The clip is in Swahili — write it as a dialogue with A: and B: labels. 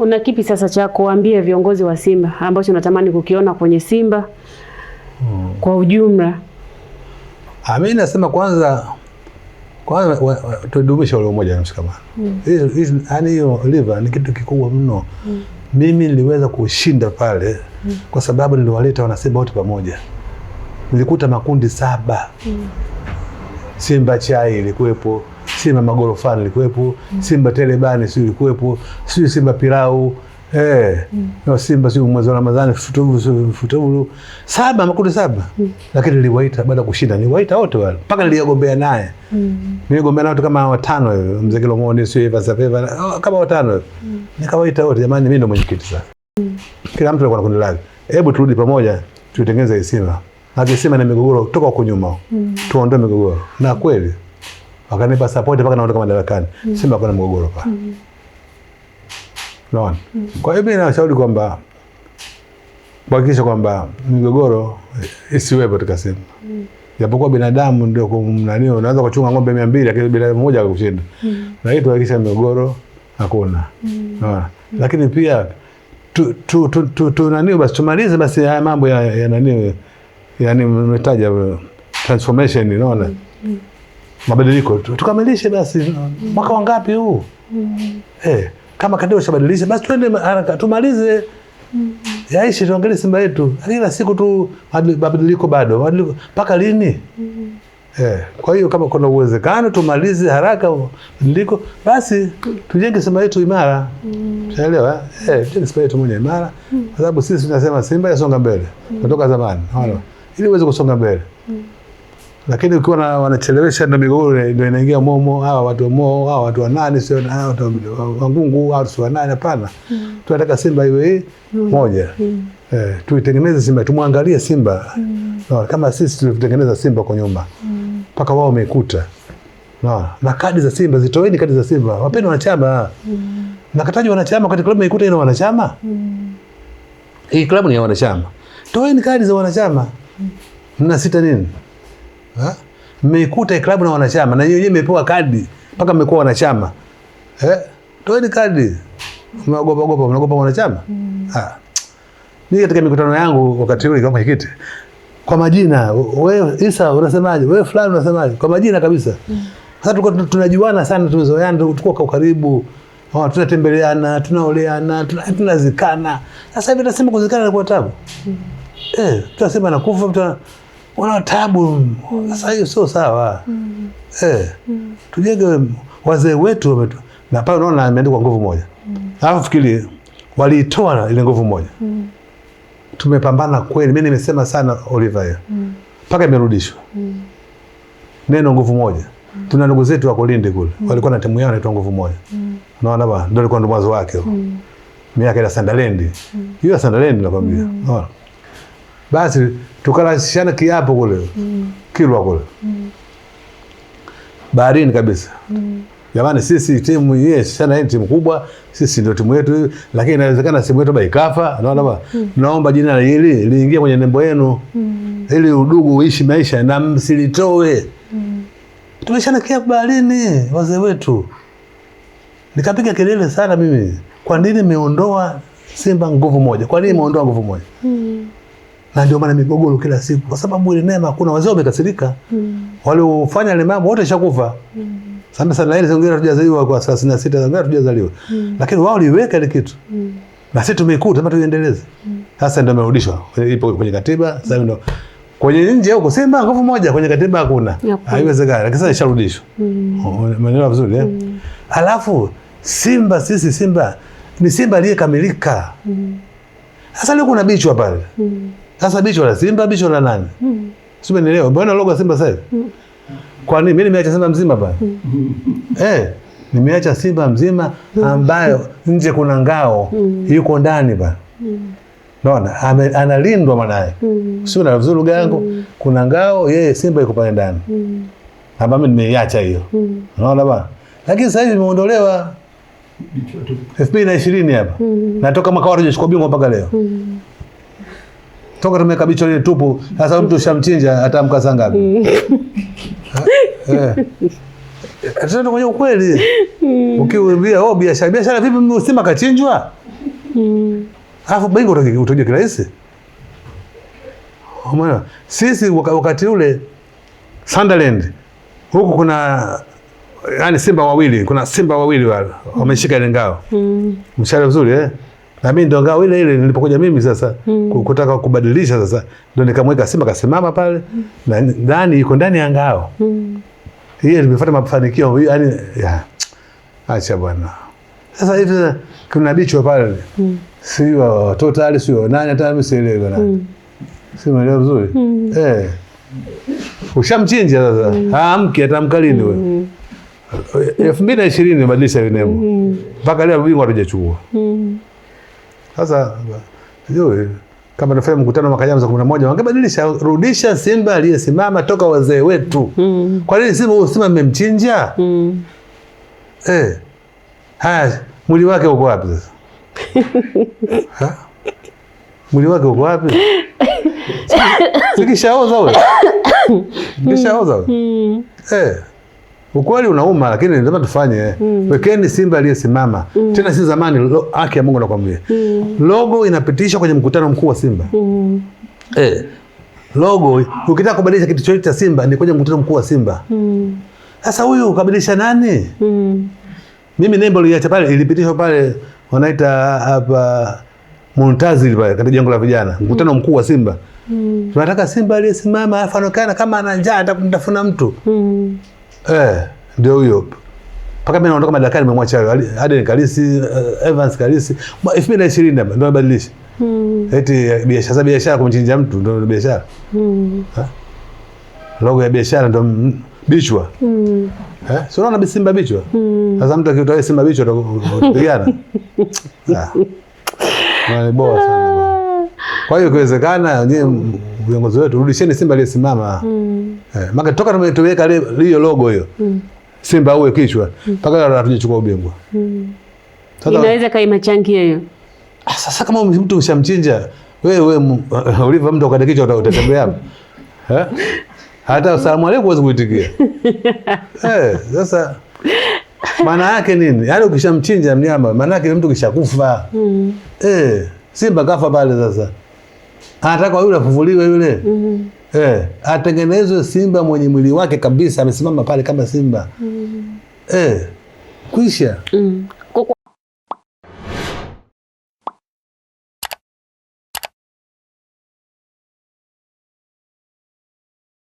A: Una kipi sasa cha kuambia viongozi wa Simba ambacho unatamani kukiona kwenye Simba kwa ujumla?
B: Mimi nasema kwanza tudumishe ule umoja na mshikamano. Yaani hiyo liver ni kitu kikubwa mno. Mimi niliweza kushinda pale kwa sababu niliwaleta wana Simba wote pamoja. Nilikuta makundi 7. Simba chai ilikuwepo, Simba magorofani ilikuwepo, Simba telebani sio ilikuwepo, sio Simba pilau, no Simba sio mwezi wa Ramadhani futubulu 7 makundi 7. Lakini niliwaita baada kushinda, niliwaita wote wale mpaka niligombea naye. Niligombea nao kama 5 hivi, Mzee Kilongoni sio Eva Sapeva kama 5 hivi. Nikawaita wote, jamani mimi ndo mwenyekiti sasa. Kila mtu alikuwa na kundi lake. Hebu turudi pamoja tutengeneze Simba. Akisema na migogoro toka huko nyuma. Tuondoe migogoro. Na kweli wakanipa support mpaka naondoka madarakani. Simba kuna mgogoro pa. Naona. Kwa hiyo mimi nashauri kwamba kuhakikisha kwamba migogoro isiwepo katika Simba. Japokuwa binadamu ndio kumnanio unaweza kuchunga ng'ombe 200 lakini bila mmoja akushinda. Na hiyo tuhakikisha migogoro hakuna. Naona. Lakini pia nani basi tumalize basi haya mambo ya nani, yani mmetaja transformation, unaona mabadiliko tukamilishe basi. Mwaka wangapi huu? Kama kadeo shabadilisha basi twende haraka tumalize. Yaishi tuangalie Simba yetu. Kila siku tu mabadiliko bado. Mpaka lini? Kwa hiyo kama kuna uwezekano tumalize haraka mabadiliko basi tujenge Simba yetu imara. Unaelewa? Tujenge Simba yetu mwenye imara. Kwa sababu sisi tunasema Simba yasonga mbele. Kutoka zamani. Unaona? Ili uweze kusonga mbele. Lakini ukiwa wanachelewesha ndio migogoro ndio inaingia momo, hawa watu wa moo, hawa watu wa nani sio na hawa watu wa ngungu, hawa watu wa nani, hapana. Tunataka Simba iwe moja. Tuitengeneze Simba, tumwangalie Simba. Kama sisi tulitengeneza Simba kwa nyuma. Paka wao wameikuta. Na kadi za Simba zitoeni kadi za Simba. Wapeni wanachama. Nakataji wanachama kwa klabu imeikuta ina wanachama. Hii klabu ni ya wanachama. Toeni kadi za wanachama. Mnasita nini? Mmeikuta klabu na wanachama na yeye imepewa kadi mpaka mmekuwa wanachama. Toeni kadi. Mnaogopa wanachama? Mimi katika mikutano yangu wakati ule kama hikiti kwa majina, wewe Isa unasemaje? Wewe fulani unasemaje? Kwa majina kabisa. Sasa tulikuwa tunajuana sana, tumezoeana, tulikuwa kwa karibu. Tunatembeleana, tunaoleana, tunazikana. Sasa hivi tunasema kuzikana ni kwa tabu. Tunasema nakufa mtu wana tabu. Sasa hiyo sio sawa. Tujenge wazee wetu na pale unaona ameandikwa nguvu moja. Alafu fikiri waliitoa ile nguvu moja. Tumepambana kweli. Mimi nimesema sana Oliver. Paka imerudishwa. Neno nguvu moja. Tuna ndugu zetu wako Lindi kule. Walikuwa na timu yao inaitwa nguvu moja. Unaona bwana, ndio ilikuwa ndo mwanzo wake. Miaka ya Sandalendi. Hiyo Sandalendi nakwambia. Unaona. Basi tukalashana kiapo kule. Kilwa kule. Baharini kabisa. Jamani sisi timu hii sana hii timu kubwa, sisi ndio timu yetu, lakini inawezekana timu yetu ikafa, unaona bwana. Naomba jina hili liingie kwenye nembo yenu. Ili udugu uishi maisha na msilitoe. Tumeshana kiapo baharini wazee wetu. Nikapiga kelele sana mimi. Kwa nini meondoa Simba nguvu moja? Kwa nini meondoa nguvu moja? Na ndio maana migogoro kila siku. Kwa sababu ile neema hakuna, wazee wamekasirika. Wale ufanya ile mambo wote shakufa. Sana ile zingine hatujazaliwa kwa 36 zingine hatujazaliwa. Lakini wao waliweka ile kitu. Na sisi tumeikuta kama tuendeleze. Sasa ndio imerudishwa. Ipo kwenye katiba, sasa ndio kwenye nje huko Simba nguvu moja, kwenye katiba hakuna. Haiwezekani. Lakini sasa isharudishwa. Maneno vizuri Alafu Simba sisi Simba ni Simba aliyekamilika. Sasa leo kuna bichwa pale. Sasa bichwa la Simba, bichwa la nani? Sio nielewa. Mbona logo Simba sasa? Kwa nini mimi nimeacha Simba mzima pale? Nimeacha Simba mzima ambayo nje kuna ngao yuko ndani pale. Naona analindwa mwanae. Sio na vizuri lugha yangu. Kuna ngao yeye Simba yuko pale ndani. Ambapo nimeiacha hiyo. Unaona bwana? Lakini sasa hivi imeondolewa 2020 hapa. Natoka mwaka wa hujachukua bingwa mpaka leo. Toka tumeka bicho ile tupu, sasa mtu shamchinja atamka saa ngapi? Tena kwenye ukweli. Ukiambia biashara vipi Simba kachinjwa? Alafu Bengo utaje kirahisi. Umeona? Sisi wakati ule Sunderland huku kuna yani Simba wawili, kuna Simba wawili wale wameshika ile ngao. Mshale mzuri na mimi ndo ngao ile nilipokuja mimi sasa kutaka kubadilisha sasa ndo nikamweka Simba kasimama pale na ndani yuko ndani ya ngao. Hiyo nimefuata mafanikio yani acha bwana. Sasa hivi kuna bicho pale. Sio totally sio nani hata mimi sielewi bwana. Sema leo vizuri. Ushamchinja sasa. Haamki atamkalini wewe. 2020 nimebadilisha ile neno. Mpaka leo bingwa hatujachukua. Sasa ndio kama nafanya mkutano mwaka jana 11 wangebadilisha rudisha Simba aliyesimama toka wazee wetu. Kwa nini Simba mmemchinja? Haya, mwili wake uko wapi sasa? Mwili wake uko wapi? Sikishaoza wewe. Sikishaoza wewe. Ukweli unauma lakini lazima tufanye. Wekeni Simba aliyesimama. Tena si zamani haki ya Mungu nakwambia. Logo inapitishwa kwenye mkutano mkuu wa Simba. Logo ukitaka kubadilisha kitu chochote cha Simba ni kwenye mkutano mkuu wa Simba. Sasa huyu ukabadilisha nani? Mimi nembo iliacha pale ilipitishwa pale wanaita hapa Muntazili pale katika jengo la vijana. Mkutano mkuu wa Simba. Tunataka Simba aliyesimama afanokana kama ana njaa atakutafuna mtu. Ndio huyo. Paka mimi naondoka madarakani nimemwacha Aden Kalisi, Evans Kalisi. 2020 ndio badilisha. Eti biashara kumchinja mtu ndio biashara. Logo ya biashara ndio bichwa. Sio unaona Simba bichwa. Sasa mtu akitoa Simba bichwa utapigana. Ni bora sana. Kwa hiyo ikiwezekana nyinyi viongozi wetu rudisheni Simba aliyesimama. Maka toka tumeweka hiyo logo hiyo. Simba uwe kichwa. Mpaka hatujachukua ubingwa.
A: Inaweza kaimachangia hiyo.
B: Sasa kama mtu ushamchinja, wewe ulivyo mtu ukata kichwa utatembea hapo. Hata asalamu alaykum huwezi kuitikia. Sasa maana yake nini? Yaani ukishamchinja mnyama, maana yake mtu kishakufa. Simba kafa pale sasa. Anataka yule afufuliwe yule. Atengenezwe Simba mwenye mwili wake kabisa amesimama pale kama Simba. Kuisha.